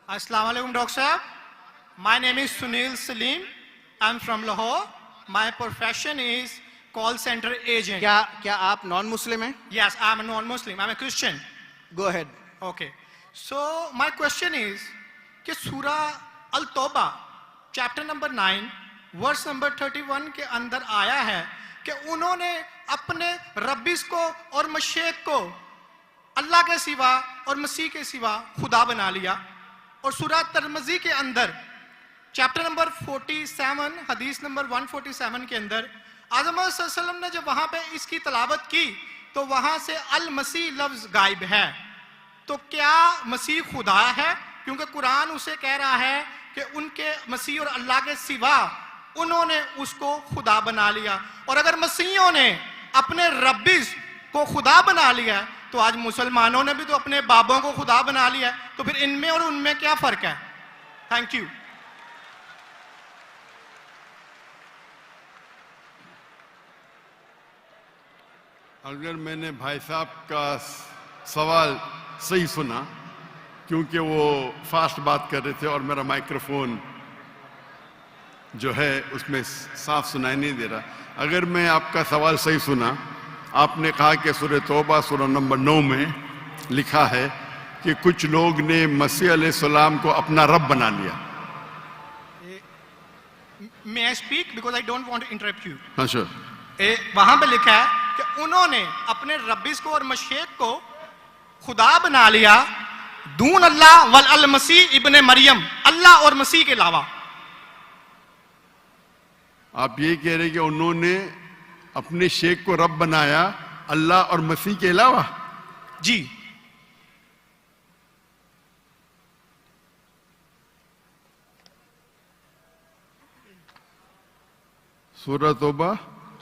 Assalamu alaikum, Dr. Sahab. My name is Sunil Salim. I'm from Lahore. My profession is call center agent. क्या आप non Muslim हैं? Yes, I'm a non-Muslim. I'm a Christian. Go ahead. Okay. So my question is कि सूरा अल-तौबा chapter number 9 verse number 31 के अंदर आया है कि उन्होंने अपने रब्बिस को और मशेक को अल्लाह के सिवा और मसीह के सिवा खुदा बना लिया। और सूरा तिरमिज़ी के अंदर चैप्टर नंबर 47 हदीस नंबर 147 के अंदर आज़म सल्लल्लाहु अलैहि वसल्लम ने जब वहां पे इसकी तलावत की तो वहां से अल मसीह लफ्ज गायब है। तो क्या मसीह खुदा है? क्योंकि कुरान उसे कह रहा है कि उनके मसीह और अल्लाह के सिवा उन्होंने उसको खुदा बना लिया। और अगर मसीहों ने अपने रब्बिस को खुदा बना लिया तो आज मुसलमानों ने भी तो अपने बाबों को खुदा बना लिया, तो फिर इनमें और उनमें क्या फर्क है? Thank you. अगर मैंने भाई साहब का सवाल सही सुना, क्योंकि वो फास्ट बात कर रहे थे और मेरा माइक्रोफोन जो है उसमें साफ सुनाई नहीं दे रहा। अगर मैं आपका सवाल सही सुना, आपने कहा कि सूरह तौबा सूरह नंबर 9 में लिखा है कि कुछ लोग ने मसीह अलैहिस्सलाम को अपना रब बना लिया। May I speak because I don't want to interrupt you. हाँ sure. वहां पे लिखा है कि उन्होंने अपने रब्बिस को और मशेक को खुदा बना लिया दून अल्लाह वल अल मसीह इब्ने मरियम, अल्लाह और मसीह के अलावा। आप ये कह रहे कि उन्होंने अपने शेख को रब बनाया अल्लाह और मसीह के अलावा? जी। सूरह तौबा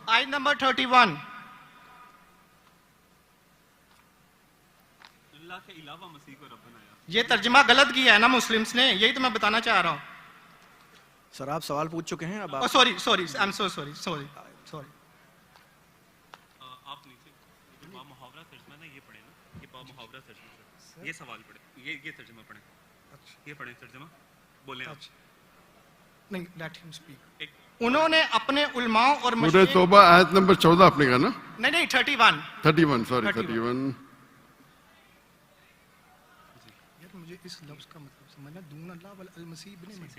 आयत नंबर 31। अल्लाह के अलावा मसीह को रब बनाया। ये तर्जुमा गलत किया है ना मुस्लिम्स ने, यही तो मैं बताना चाह रहा हूँ। सर आप सवाल पूछ चुके हैं, अब sorry I am so sorry. आप नीचे जो बा मुहावरा तर्जुमा ना ये पढ़े ना, ये बा मुहावरा तर्जुमा, ये सवाल पढ़े, ये तर्जुमा पढ़े। अच्छा ये पढ़े तर्जुमा, बोले आप। नहीं, लेट हिम स्पीक। उन्होंने अपने उलमाओं और सूरह तौबा आयत नंबर 14 आपने कहा ना? नहीं 31 सॉरी 31। यार मुझे इस लफ्ज का मतलब समझना, दून अल्लाह वल अल मसीह इब्ने मरियम।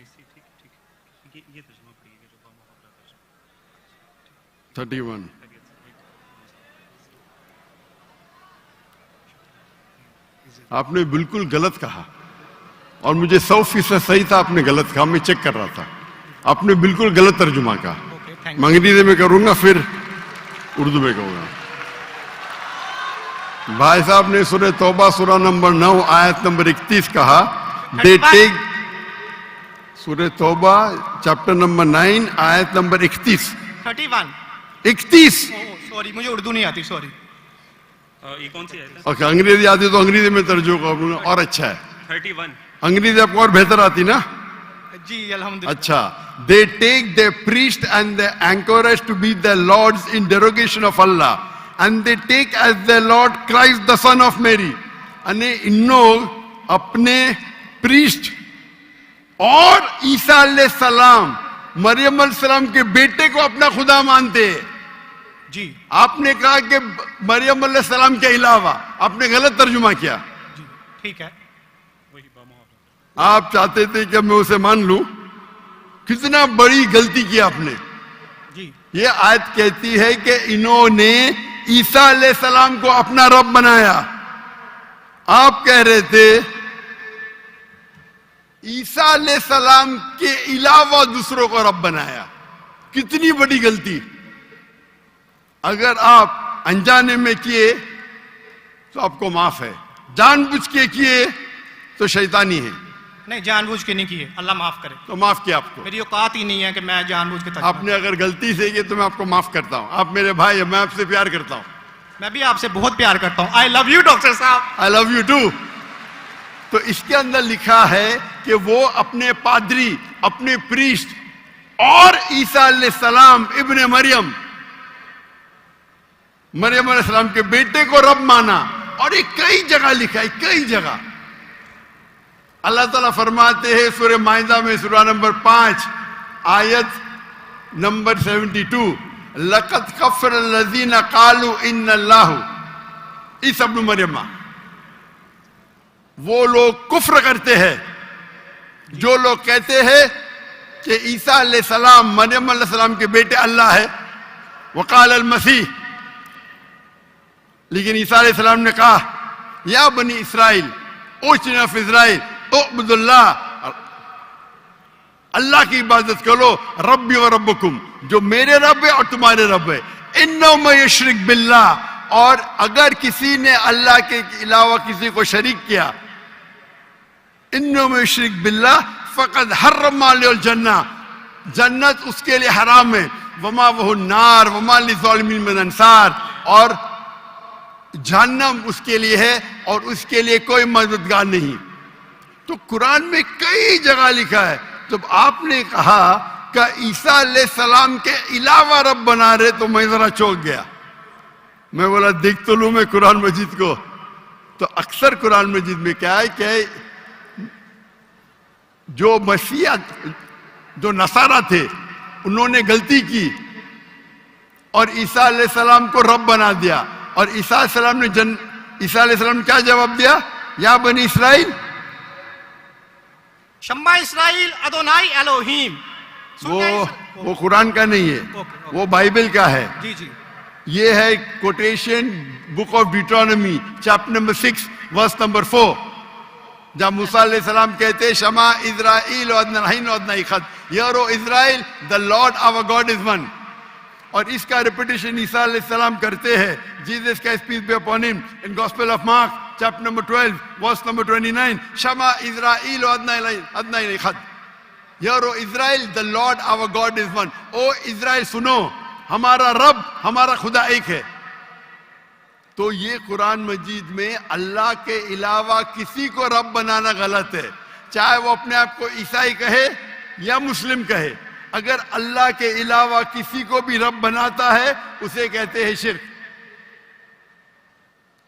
ठीक ये तर्जुमा पढ़िए जो बा मुहावरा तर्जुमा 31। आपने बिल्कुल गलत कहा और मुझे 100% सही था, आपने गलत कहा, मैं चेक कर रहा था। आपने बिल्कुल गलत तर्जुमा कहा। अंग्रेजी में करूंगा फिर उर्दू में कहूंगा। भाई साहब ने सूरह तौबा सूरह नंबर 9 आयत नंबर 31 कहा, दे टेक। सूरह तौबा चैप्टर नंबर 9 आयत नंबर 31। 31। सॉरी मुझे उर्दू नहीं आती, सॉरी। ये कौन सी है? ओके, अंग्रेजी आती तो अंग्रेजी में तर्जुमा करूंगा और अच्छा है। 31। अंग्रेजी आपको और बेहतर आती ना? जी अल्हम्दुलिल्लाह। अच्छा, they take their priest and the anchorage to be their lords in derogation of Allah, and they take as their Lord Christ the son of Mary. अने इन लोग अपने प्रीस्ट और ईसा अलैहिस्सलाम मरियम अलैहिस्सलाम के बेटे को अपना खुदा मानते हैं। जी आपने कहा कि मरियम अलैहिस्सलाम के अलावा, आपने गलत तर्जुमा किया। जी ठीक है। आप चाहते थे कि मैं उसे मान लूं, कितना बड़ी गलती की आपने। जी ये आयत कहती है कि इन्होंने ईसा अलैहिस्सलाम को अपना रब बनाया। आप कह रहे थे ईसा अलैहिस्सलाम के अलावा दूसरों को रब बनाया। कितनी बड़ी गलती। अगर आप अनजाने में किए तो आपको माफ है, जानबूझ के किए तो शैतानी है। नहीं, जानबूझ के नहीं किए, अल्लाह माफ करे। तो माफ किया आपको। मेरी औकात ही नहीं है कि मैं जानबूझ के। आपने अगर गलती से की तो मैं आपको माफ करता हूं। आप मेरे भाई हैं, मैं आपसे प्यार करता हूं। मैं भी आपसे बहुत प्यार करता हूं। आई लव यू डॉक्टर साहब। I love you too. तो इसके अंदर लिखा है कि वो अपने पादरी, अपने प्रीस्ट और ईसा अलैहिस्सलाम इब्ने मरियम, मरियम अलैहिस्सलाम के बेटे को रब माना। और ये कई जगह लिखा है, कई जगह। अल्लाह ताला फरमाते हैं सूरह माइदा में सूरह नंबर 5 आयत नंबर 72, लक़द कफ़र लज़ीना क़ालू इन्नल्लाहु ईसा इब्न मरियम, वो लोग कुफ्र करते हैं जो लोग कहते हैं कि ईसा अलैहिस्सलाम मरियम अलैहिस्सलाम के बेटे अल्लाह है। वक़ाल अल मसीह, लेकिन ईसा अलैहिस्सलाम ने कहा या बनी इसराइल ओचना फी इज़राइल उअब्दुल्लाह, अल्लाह की इबादत करो, रब्बी व रब्बकुम, जो मेरे रब है और तुम्हारे रब है। इन्नहु मन युशरिक बिल्लाह, और अगर किसी ने अल्लाह के अलावा किसी को शरीक किया, इन्नहु मन युशरिक बिल्लाह फ़क़द हर्रमा अलैहिल जन्नह, जन्नत उसके लिए हराम है, वमा वहु नार वमा लिज़ालिमीन मिन अंसार, और जहन्नम उसके लिए है और उसके लिए कोई मददगार नहीं। तो कुरान में कई जगह लिखा है। तो आपने कहा कि ईसा अलैहिस्सलाम के अलावा रब बना रहे, तो मैं जरा चौंक गया। मैं बोला देख तो लूं मैं कुरान मजीद को। तो अक्सर कुरान मजीद में क्या है कि जो मसीहा जो नसारा थे उन्होंने गलती की और ईसा अलैहिस्सलाम को रब बना दिया, और ईसा अलैहिस्सलाम ने क्या जवाब दिया, या बनी इसराइल शम्मा इसराइल अदोनाई एलोहीम। वो कुरान का नहीं है, वो बाइबल का है। जी जी, ये है quotation book of Deuteronomy chapter number 6 verse number 4, जब मूसा अलैहिस्सलाम कहते शमा इज़राइल वदनहीन वदनईखद, hear O Israel the Lord our God is one. और इसका रिपीटेशन ईसा अलैहिस्सलाम करते हैं, जीसस का peace be upon him, in gospel of Mark chapter number 12 verse number 29, शमा इज़राइल वदनईखद, hear O Israel the Lord our God is one. O Israel सुनो, हमारा रब हमारा खुदा एक है। तो ये कुरान मजीद में अल्लाह के अलावा किसी को रब बनाना गलत है, चाहे वो अपने आप को ईसाई कहे या मुस्लिम कहे। अगर अल्लाह के अलावा किसी को भी रब बनाता है उसे कहते हैं शिर्क।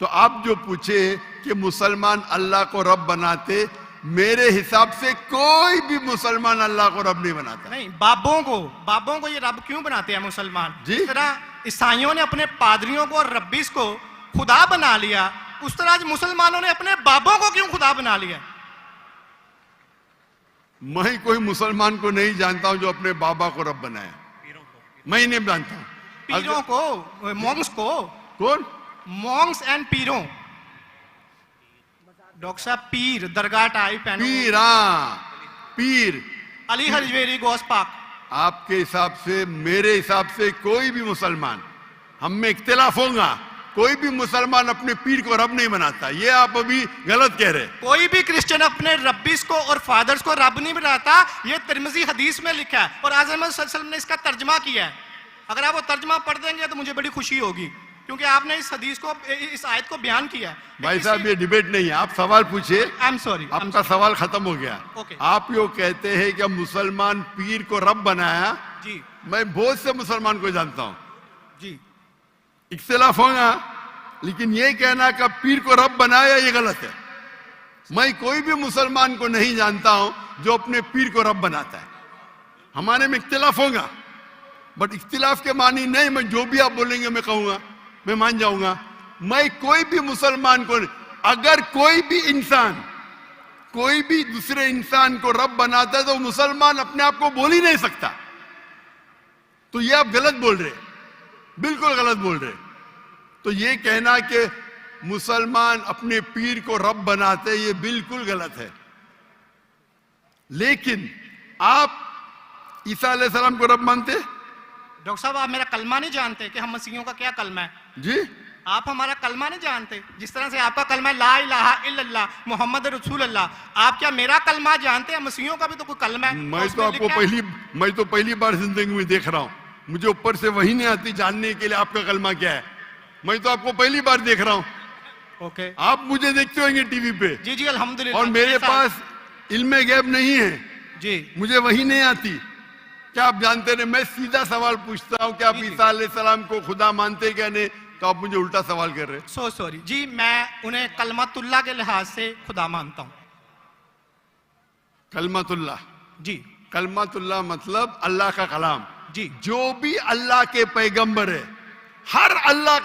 तो आप जो पूछे कि मुसलमान अल्लाह को रब बनाते, मेरे हिसाब से कोई भी मुसलमान अल्लाह को रब नहीं बनाता। नहीं, बाबों को ये रब क्यों बनाते हैं मुसलमान? जी? जिस तरह ईसाइयों ने अपने पादरियों को और रब्बीस को खुदा बना लिया, उस तरह आज मुसलमानों ने अपने बाबों को क्यों खुदा बना लिया? मैं कोई मुसलमान को नहीं जानता हूं जो अपने बाबा को रब बनाया, मैं नहीं जानता हूं। पीरों को, मॉन्क्स को। कौन? Monks and पीरों। डॉक्टर साहब, पीर दरगाह टाइप है। पीर, हाँ पीर। अली हजवेरी गोस पाक। आपके हिसाब से, मेरे हिसाब से कोई भी मुसलमान, हम में इख्तिलाफ होगा, कोई भी मुसलमान अपने पीर को रब नहीं बनाता। ये आप अभी गलत कह रहे। कोई भी क्रिश्चियन अपने रब्बिस को और फादर्स को रब नहीं बनाता। ये तिरमिज़ी हदीस में लिखा है और आज़म सल्लल्लाहु अलैहि वसल्लम ने इसका तर्जमा किया है। अगर आप वो तर्जमा पढ़ देंगे तो मुझे बड़ी खुशी होगी, क्योंकि आपने इस हदीस को, इस आयत को बयान किया है। भाई साहब, ये डिबेट नहीं है, आप सवाल पूछिए। आई एम सॉरी, आपका सवाल खत्म हो गया। Okay. आप यो कहते हैं कि मुसलमान पीर को रब बनाया। जी मैं बहुत से मुसलमान को जानता हूं, जी, इख्तिलाफ होगा, लेकिन ये कहना कि पीर को रब बनाया ये गलत है। मैं कोई भी मुसलमान को नहीं जानता हूं जो अपने पीर को रब बनाता है। हमारे में इख्तिलाफ होगा, बट इख्तिलाफ के मानी नहीं, मैं जो भी आप बोलेंगे मैं कहूंगा, मैं मान जाऊंगा। मैं कोई भी मुसलमान को, अगर कोई भी इंसान कोई भी दूसरे इंसान को रब बनाता है तो मुसलमान अपने आप को बोल ही नहीं सकता। तो ये आप गलत बोल रहे, बिल्कुल गलत बोल रहे। तो ये कहना कि मुसलमान अपने पीर को रब बनाते, ये बिल्कुल गलत है। लेकिन आप ईसा अलैहिस्सलाम को रब मानते? डॉक्टर साहब, आप मेरा कलमा नहीं जानते कि हम मसीहियों का क्या कलमा है? जी, आप हमारा कलमा नहीं जानते। जिस तरह से आपका कलमा ला इलाहा इल्लल्लाह मोहम्मद रसूल अल्लाह, आप क्या मेरा कलमा जानते हैं? मसीहियों का भी तो कोई कलमा है। मैं तो पहली बार जिंदगी में देख रहा हूं। मुझे ऊपर से वही नहीं आती जानने के लिए आपका कलमा क्या है। मैं तो आपको पहली बार देख रहा हूं। ओके, आप मुझे देखते होंगे टीवी पे। जी जी, अल्हम्दुलिल्लाह। और मेरे पास इल्म गैब नहीं है जी, मुझे वही नहीं आती। क्या आप जानते नहीं? मैं सीधा सवाल पूछता हूं कि आप ईसा अलैहिस्सलाम को खुदा मानते क्या नहीं, तो आप मुझे उल्टा सवाल कर रहे हैं। सो सॉरी जी, मैं उन्हें कलमतुल्लाह के लिहाज से खुदा मानता हूं। कलमतुल्लाह। जी कलमतुल्लाह मतलब अल्लाह का कलाम। जी जो भी अल्लाह के पैगंबर है, हर अल्लाह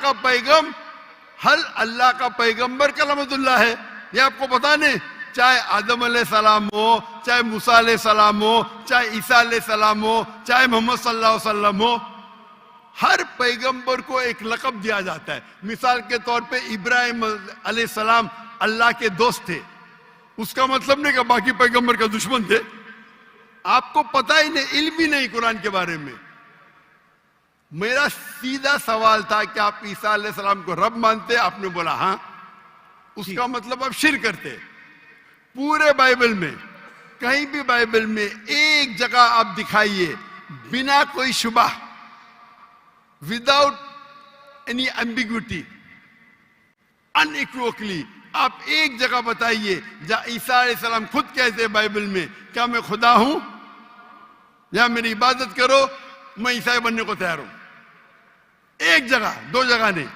का पैगंबर कलमतुल्लाह है। ये आपको पता नहीं, चाहे आदम अलैहिस्सलाम हो, चाहे मूसा अलैहिस्सलाम हो, चाहे ईसा अलैहिस्सलाम हो, चाहे मोहम्मद सल्लल्लाहु अलैहि वसल्लम हो, हर पैगंबर को एक लक़ब दिया जाता है। मिसाल के तौर पे इब्राहिम अलैहिस्सलाम अल्लाह के दोस्त थे, उसका मतलब नहीं कि बाकी पैगंबर का दुश्मन थे। आपको पता ही नहीं, इल्म ही नहीं कुरान के बारे में। मेरा सीधा सवाल था कि आप ईसा अलैहिस्सलाम को रब मानते? आपने बोला हाँ। उसका मतलब आप शिर्क करते। पूरे बाइबल में, कहीं भी बाइबल में एक जगह आप दिखाइए बिना कोई शुबह, विदाउट एनी एम्बिग्विटी, अनइक्वोकली, आप एक जगह बताइए जहां ईसा अलैहिस्सलाम खुद कहते हैं बाइबल में क्या मैं खुदा हूं या मेरी इबादत करो, मैं ईसाई बनने को तैयार हूं। एक जगह, दो जगह नहीं,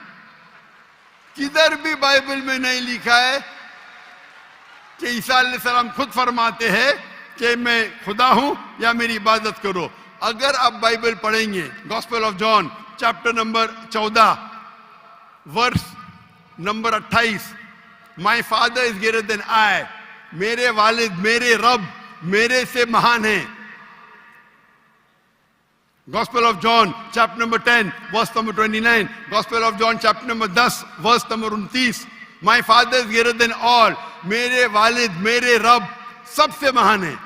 किधर भी बाइबल में नहीं लिखा है कि ईसा अलैहिस्सलाम खुद फरमाते हैं कि मैं खुदा हूं या मेरी इबादत करो। अगर आप बाइबल पढ़ेंगे, gospel of John chapter number 14 verse number 28, my father is greater than I, मेरे वालिद, मेरे रब मेरे से महान है। Gospel of John chapter number 10 verse number 29, Gospel of John chapter number 10 verse number 29, my father is greater than all, मेरे वालिद मेरे रब सबसे महान है।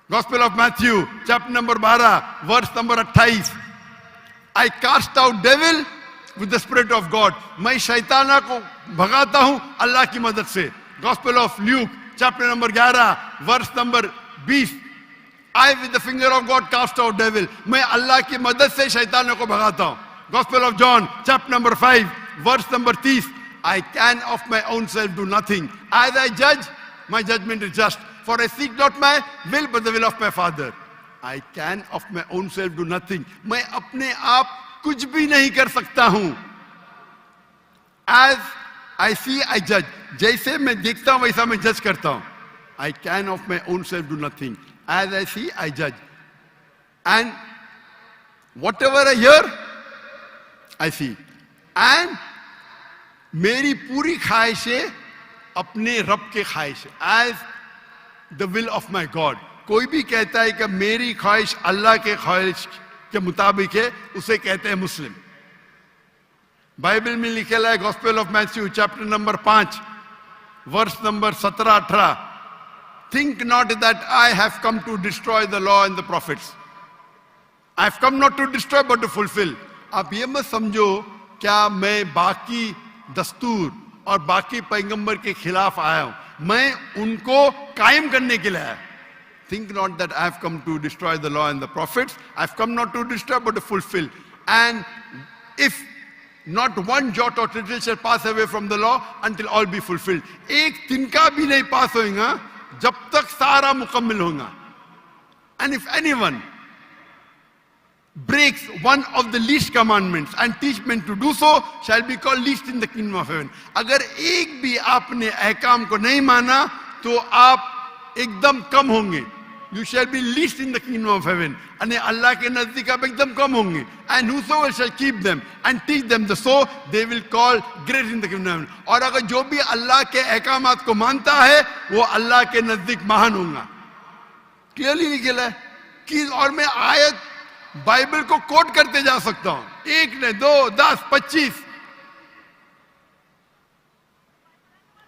Gospel of Matthew chapter number 12 verse number 28, I cast out devil with the spirit of God, मैं शैताना को भगाता हूं अल्लाह की मदद से। Gospel of Luke chapter number 11 verse number 20, I with the finger of God cast out devil, मैं अल्लाह की मदद से शैतानों को भगाता हूं। Gospel of John chapter number 5 verse number 30, I can of my own self do nothing, as I judge my judgment is just, for I seek not my will but the will of my Father। I can of my own self do nothing, मैं अपने आप कुछ भी नहीं कर सकता हूं। As I see I judge, जैसे मैं देखता हूं वैसा मैं जज करता हूं। I can of my own self do nothing, as I see I judge, and whatever I hear I see, and मेरी पूरी ख्वाहिशें अपने रब के ख्वाहिश, as the will of my God। कोई भी कहता है कि मेरी ख्वाहिश अल्लाह के ख्वाहिश के मुताबिक है, उसे कहते हैं मुस्लिम। बाइबल में लिखेला है gospel of Matthew chapter number 5 verse number 17-18, think not that I have come to destroy the law and the prophets, I have come not to destroy but to fulfill। आप ये मत समझो क्या मैं बाकी दस्तूर और बाकी पैगंबर के खिलाफ आया हूं, मैं उनको कायम करने के लिए आया। Think not that I have come to destroy the law and the prophets, I have come not to destroy but to fulfill। And if not one jot or tittle shall pass away from the law until all be fulfilled, एक तिनका भी नहीं पास होगा जब तक सारा मुकम्मल होगा। And if anyone breaks one of the least commandments and teach men to do so shall be called least in the kingdom of heaven। अगर एक भी आपने अहकाम को नहीं माना तो आप एकदम कम होंगे। You shall be least in the kingdom of heaven, यानी अल्लाह के नजदीक आप एकदम कम होंगे। And whosoever shall keep them and teach them the so they will call great in the kingdom of heaven। और अगर जो भी अल्लाह के अहकामात को मानता है वो अल्लाह के नजदीक महान होगा। क्लियरली लिखा है कि, और मैं आयत बाइबल को कोट करते जा सकता हूं, एक ने 2, 10, 25।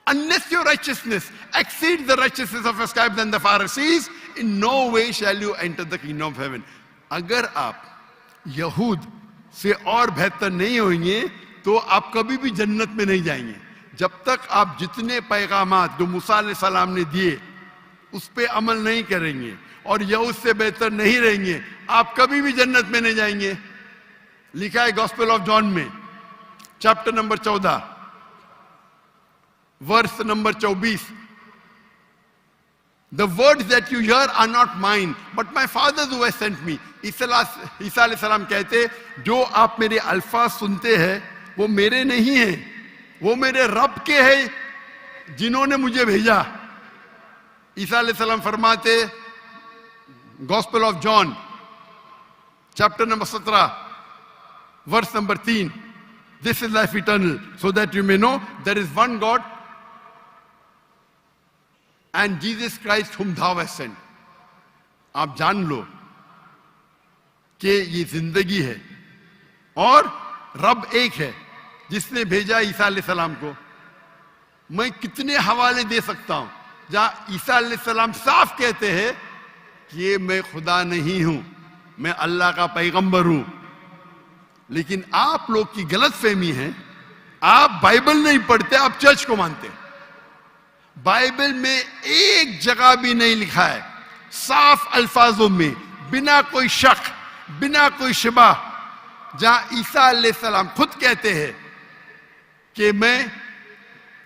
Unless your righteousness exceeds the righteousness of the scribes and the Pharisees, in no way shall you enter the kingdom of heaven। अगर आप यहूद से और बेहतर नहीं होंगे तो आप कभी भी जन्नत में नहीं जाएंगे। जब तक आप जितने पैगामात जो मूसा अलैहिस्सलाम ने दिए उस पे अमल नहीं करेंगे और यहूद से बेहतर नहीं रहेंगे, आप कभी भी जन्नत में नहीं जाएंगे। लिखा है गॉस्पेल ऑफ जॉन में chapter number 14 verse number 24, the words that you hear are not mine but my father's who has sent me। ईसा अलैहिस्सलाम कहते जो आप मेरे अल्फाज सुनते हैं वो मेरे नहीं हैं, वो मेरे रब के हैं जिन्होंने मुझे भेजा। ईसा अलैहिस्सलाम फरमाते, gospel of John chapter number 17 verse number 3, this is life eternal so that you may know there is one God and Jesus Christ whom thou hast sent। आप जान लो कि ये जिंदगी है और रब एक है जिसने भेजा ईसा अलैहिस्सलाम को। मैं कितने हवाले दे सकता हूं जहां ईसा अलैहिस्सलाम साफ कहते हैं कि मैं खुदा नहीं हूं, मैं अल्लाह का पैगंबर हूं। लेकिन आप लोग की गलत फहमी है, आप बाइबल नहीं पढ़ते, आप चर्च को मानते। बाइबल में एक जगह भी नहीं लिखा है साफ अल्फाजों में, बिना कोई शक, बिना कोई शिबा, जहां ईसा अलैहिस्सलाम खुद कहते हैं कि मैं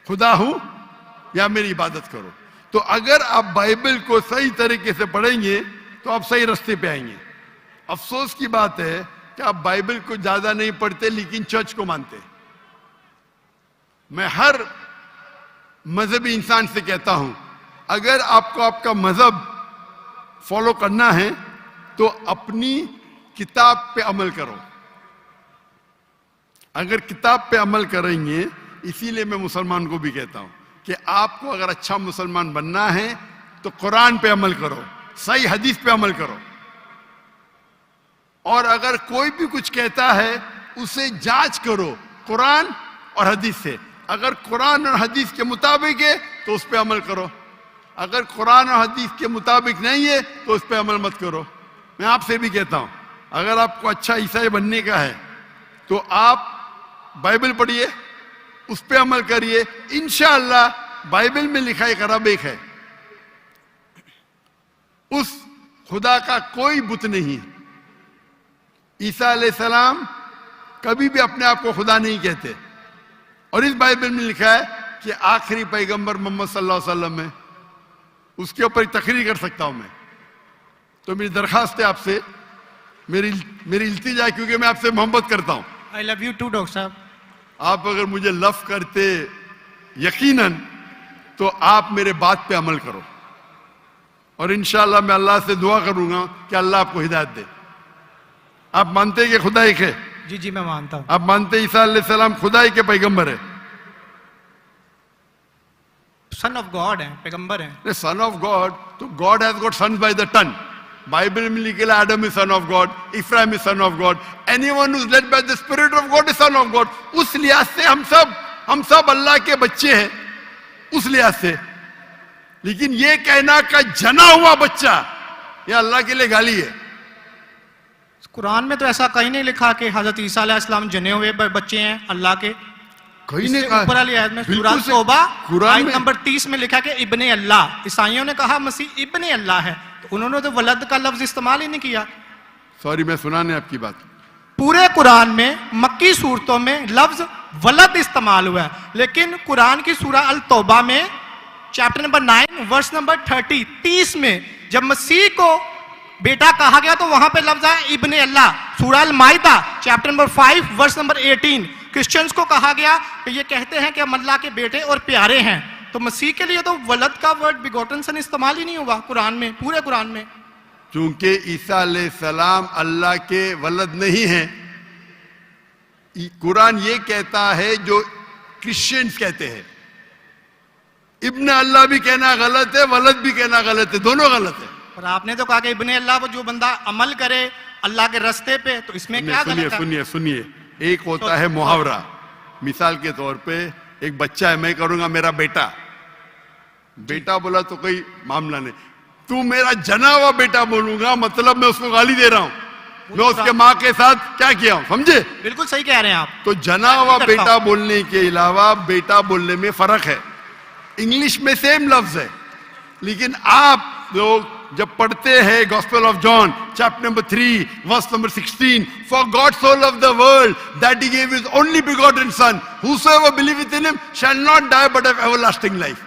खुदा हूं या मेरी इबादत करो। तो अगर आप बाइबल को सही तरीके से पढ़ेंगे तो आप सही रास्ते पे आएंगे। अफसोस की बात है कि आप बाइबल को ज्यादा नहीं पढ़ते लेकिन चर्च को मानते। मैं हर मजहबी इंसान से कहता हूं, अगर आपको आपका मजहब फॉलो करना है तो अपनी किताब पे अमल करो। अगर किताब पे अमल करेंगे, इसीलिए मैं मुसलमान को भी कहता हूं कि आपको अगर अच्छा मुसलमान बनना है तो कुरान पे अमल करो, सही हदीस पे अमल करो। और अगर कोई भी कुछ कहता है उसे जांच करो कुरान और हदीस से। अगर कुरान और हदीस के मुताबिक है तो उस पे अमल करो, अगर कुरान और हदीस के मुताबिक नहीं है तो उस पे अमल मत करो। मैं आपसे भी कहता हूं, अगर आपको अच्छा ईसाई बनने का है तो आप बाइबल पढ़िए, उस पे अमल करिए। इंशाअल्लाह बाइबल में लिखा एक रब एक है, उस खुदा का कोई बुत नहीं है। ईसा अलैहिस्सलाम कभी भी अपने आप को खुदा नहीं कहते। और इस बाइबल में लिखा है कि आखिरी पैगंबर मोहम्मद सल्लल्लाहु अलैहि वसल्लम है। उसके ऊपर तकरीर कर सकता हूं मैं। तो मेरी दरखास्त है आपसे, मेरी इल्तिजा है, क्योंकि मैं आपसे मोहब्बत करता हूं। I love you too doctor साहब। आप अगर मुझे लव करते यकीनन तो आप मेरे बात पे अमल करो, और इंशाअल्लाह मैं अल्लाह से दुआ करूंगा कि अल्लाह आपको हिदायत दे। आप मानते हैं कि खुदा एक है? जी जी मैं मानता हूं। आप मानते हैं ईसा अलैहिस्सलाम खुदा के पैगंबर है? सन ऑफ गॉड है, पैगंबर है। सन ऑफ गॉड, तो God has got sons by the ton. Bible में लिखा है Adam is son of God, Ephraim is son of God, anyone who is led by the spirit of God is son of God. उस लिहाज से हम सब अल्लाह के बच्चे हैं, उस लिहाज से। लेकिन ये कहना का जना हुआ बच्चा, ये अल्लाह के लिए गाली है। कुरान में तो ऐसा कहीं नहीं लिखा कि हजरत ईसा अलैहिस्सलाम जने हुए बच्चे हैं अल्लाह के। कहीं नहीं कहा। ऊपर वाली आयत में सूरह बिल्कुल से- तौबा कुरान आयत में- नंबर 30 में लिखा कि इब्ने अल्लाह। ईसाइयों ने कहा मसीह इब्ने अल्लाह है, तो उन्होंने तो वलद का लफ्ज इस्तेमाल ही नहीं किया। सॉरी, मैं सुना नहीं आपकी बात। पूरे कुरान में मक्की सूरतों में लफ्ज वलद इस्तेमाल हुआ है, लेकिन कुरान की सूरह अल तौबा में चैप्टर नंबर 9 वर्स नंबर 30 में जब मसीह को बेटा कहा गया तो वहां पे लफ्ज है इब्ने अल्लाह। सूरह अल माइदा chapter number 5 verse number 18 Christians को कहा गया कि ये कहते हैं कि हम अल्लाह के बेटे और प्यारे हैं। तो मसीह के लिए तो वलद का वर्ड बिगोटन सन इस्तेमाल ही नहीं हुआ कुरान में, पूरे कुरान में। चूंकि ईसा अलैहिस्सलाम अल्लाह के वलद नहीं है, कुरान ये कहता है जो क्रिश्चियंस कहते हैं। इब्न अल्लाह भी कहना गलत है, वलद भी कहना गलत है, दोनों गलत है। और आपने तो कहा कि इब्ने अल्लाह वो जो बंदा अमल करे अल्लाह के रास्ते पे, तो इसमें क्या सुनिए गलत है? सुनिए सुनिए, एक होता है मुहावरा। मिसाल के तौर पे एक बच्चा है, मैं करूंगा मेरा बेटा, बेटा बोला तो कोई मामला नहीं। तू मेरा जना हुआ बेटा बोलूंगा मतलब मैं उसको गाली दे रहा हूं, मैं उसके माँ के साथ क्या किया हूं, समझे? बिल्कुल सही कह रहे हैं आप। तो जना हुआ करता बेटा हूं। बोलने के अलावा बेटा बोलने में फर्क है। इंग्लिश में सेम लफ्ज है, लेकिन आप लोग जब पढ़ते हैं gospel of John chapter number 3 verse number 16, for God so loved the world that he gave his only begotten son, whosoever believeth in him shall not die but have everlasting life।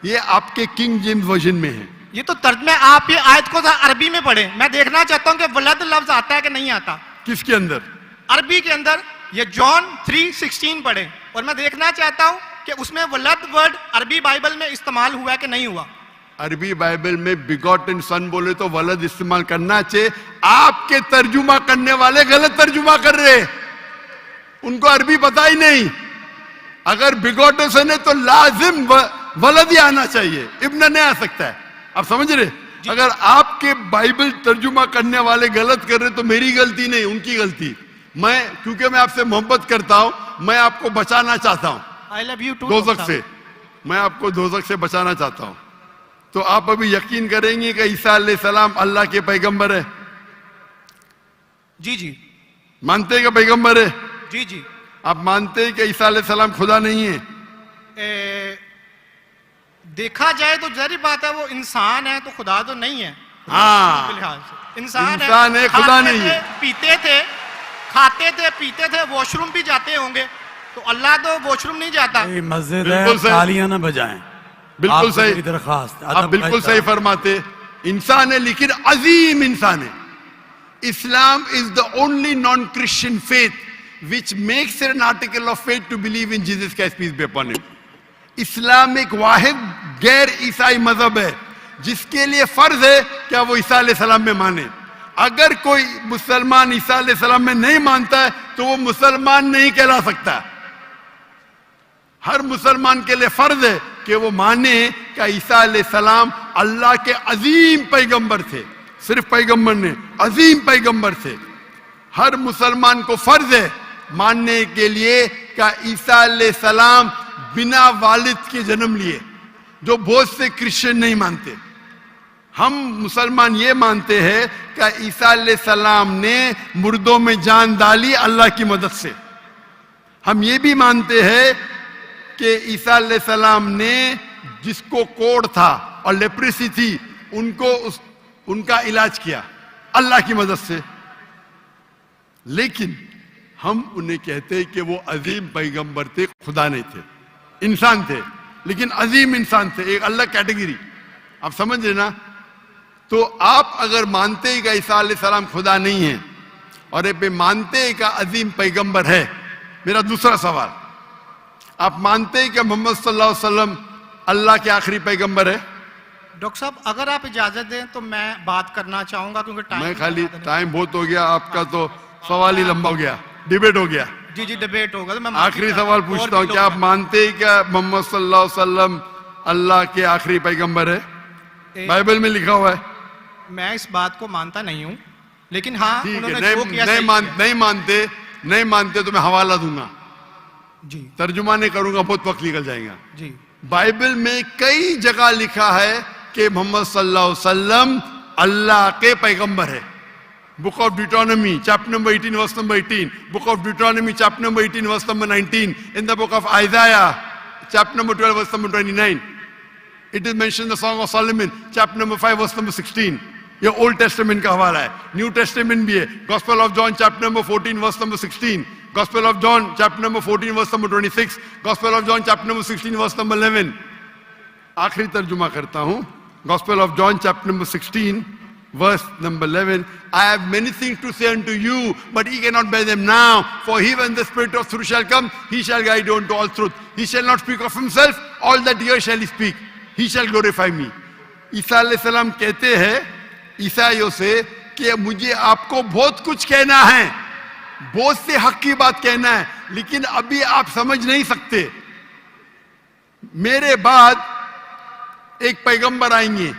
ये आपके king James version में है। ये तो तर्जमे आप ये आयत को अरबी में पढ़े। मैं देखना चाहता हूं कि वलद लफ्ज आता है कि नहीं आता किसके अंदर? अरबी के अंदर। ये जॉन 3:16 पढ़े और मैं देखना चाहता हूं कि उसमें वलद वर्ड अरबी बाइबल में इस्तेमाल हुआ है कि नहीं हुआ। अरबी बाइबल में बिगॉटन सन बोले तो वलद इस्तेमाल करना चाहिए। आपके तर्जुमा करने वाले गलत तर्जुमा कर रहे, उनको अरबी पता ही नहीं। अगर बिगॉटन सन है तो लाजिम वलद ही आना चाहिए, इब्न नहीं आ सकता है। आप समझ रहे? अगर आपके बाइबल तर्जुमा करने वाले गलत कर रहे तो मेरी गलती नहीं, उनकी गलती। क्योंकि मैं आपसे मोहब्बत करता हूं, मैं आपको बचाना चाहता हूं आई लव यू टू दोजख से, मैं आपको दोजख से बचाना चाहता हूं। तो आप अभी यकीन करेंगे कि ईसा अलैहिस्सलाम अल्लाह के पैगंबर है? जी जी मानते हैं कि पैगंबर है? जी जी। आप मानते हैं कि ईसा अलैहिस्सलाम खुदा नहीं है? देखा जाए तो जरी बात है, वो इंसान है तो खुदा तो नहीं है। हाँ, फिलहाल से इंसान है, खुदा नहीं है। पीते थे, खाते थे, पीते थे, वॉशरूम भी जाते होंगे, तो अल्लाह तो वॉशरूम नहीं जाता। मस्जिद है, तालियां ना बजाएं। बिल्कुल सही दरखास्त, आप बिल्कुल सही फरमाते। इंसान है लेकिन अजीम इंसान है। Islam is the only non Christian faith which makes it an article of faith to believe in Jesus Christ, peace be upon him. इस्लाम एक वाहिद गैर ईसाई मजहब है जिसके लिए फर्ज है क्या वो ईसा अलैहिस्सलाम में माने। अगर कोई मुसलमान ईसा अलैहिस्सलाम में नहीं मानता है तो वो मुसलमान नहीं कहला सकता। हर मुसलमान के लिए फर्ज है कि वो माने कि ईसा अलैहिस्सलाम अल्लाह के अजीम पैगंबर थे। सिर्फ पैगंबर ने, अजीम पैगंबर थे। हर मुसलमान को फर्ज है मानने के लिए कि ईसा अलैहिस्सलाम बिना वालिद के जन्म लिए, जो बहुत से क्रिश्चियन नहीं मानते। हम मुसलमान ये मानते हैं कि ईसा अलैहिस्सलाम ने मुर्दों में जान डाली अल्लाह की मदद से। हम ये भी मानते हैं कि ईसा अलैहिस्सलाम ने जिसको कोढ़ था और लेप्रेसी थी उनका इलाज किया अल्लाह की मदद से। लेकिन हम उन्हें कहते हैं कि वो अजीम पैगंबर थे, खुदा नहीं थे, इंसान थे, लेकिन अजीम इंसान थे, एक अलग कैटेगरी। आप समझ रहे ना? तो आप अगर मानते हैं कि ईसा अलैहिस्सलाम खुदा नहीं है और ये मानते हैं कि अजीम पैगंबर है, मेरा दूसरा सवाल, आप मानते हैं कि मोहम्मद सल्लल्लाहु अलैहि वसल्लम अल्लाह के आखिरी पैगंबर है? डॉक्टर साहब अगर आप इजाजत दें तो मैं बात करना चाहूंगा, क्योंकि मैं खाली टाइम बहुत हो गया, आपका तो सवाल ही लंबा हो गया, डिबेट हो गया। जी जी डिबेट होगा। तो मैं आखिरी सवाल पूछता हूँ, क्या आप मानते हैं क्या मोहम्मद सल्लल्लाहु अलैहि वसल्लम अल्लाह के आखिरी पैगंबर है? बाइबल में लिखा हुआ है। मैं इस बात को मानता नहीं हूँ, लेकिन हाँ उन्होंने जो किया नहीं मानते तो मैं हवाला दूंगा जी, तर्जुमा नहीं करूंगा, बहुत वक्त निकल जाएगा जी। बाइबल में कई जगह लिखा है कि मोहम्मद सल्लल्लाहु अलैहि वसल्लम अल्लाह के पैगंबर है। Book of Deuteronomy chapter number 18 verse number 18, book of Deuteronomy chapter number 18 verse number 19, in the book of Isaiah chapter number 12 verse number 29, it is mention the Song of Solomon chapter number 5 verse number 16। ये old testament का हवाला है, new testament भी है। Gospel of John chapter number 14 verse number 16, gospel of John chapter number 14 verse number 26, gospel of John chapter number 16 verse number 11। आखिरी तर्जुमा करता हूं, gospel of John chapter number 16 verse number 11, I have many things to say unto you, but ye cannot bear them now. For he, when the Spirit of truth shall come, he shall guide you unto all truth. He shall not speak of himself, all that here shall he speak. He shall glorify me. ईसा अलैहिस्सलाम कहते हैं ईसाइयों से कि मुझे आपको बहुत कुछ कहना है, बहुत से हक की बात कहना है, लेकिन अभी आप समझ नहीं सकते। मेरे बाद एक पैगंबर आएंगे,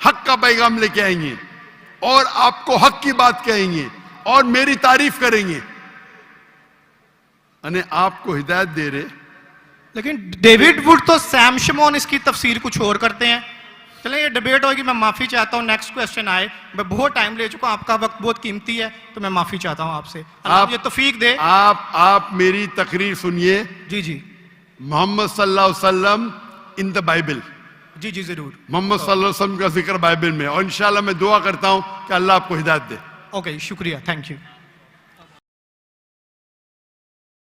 हक का पैगाम लेके आएंगे और आपको हक की बात कहेंगे और मेरी तारीफ करेंगे, अने आपको हिदायत दे रहे। लेकिन डेविड वुड तो सैम शमोन इसकी तफसीर कुछ और करते हैं। चलिए ये डिबेट होगी, मैं माफी चाहता हूँ। नेक्स्ट क्वेश्चन आए, मैं बहुत टाइम ले चुका हूँ, आपका वक्त बहुत कीमती है, तो मैं माफी चाहता हूँ आपसे। आप ये तौफीक दे। आप मेरी तकरीर सुनिए। जी जी। मोहम्मद सल्लल्लाहु अलैहि वसल्लम इन द बाइबल, जी जी जरूर। मोहम्मद सल्लल्लाहु अलैहि वसल्लम का जिक्र बाइबल में, और इंशाल्लाह मैं दुआ करता हूं कि अल्लाह आपको हिदायत दे। ओके शुक्रिया, थैंक यू।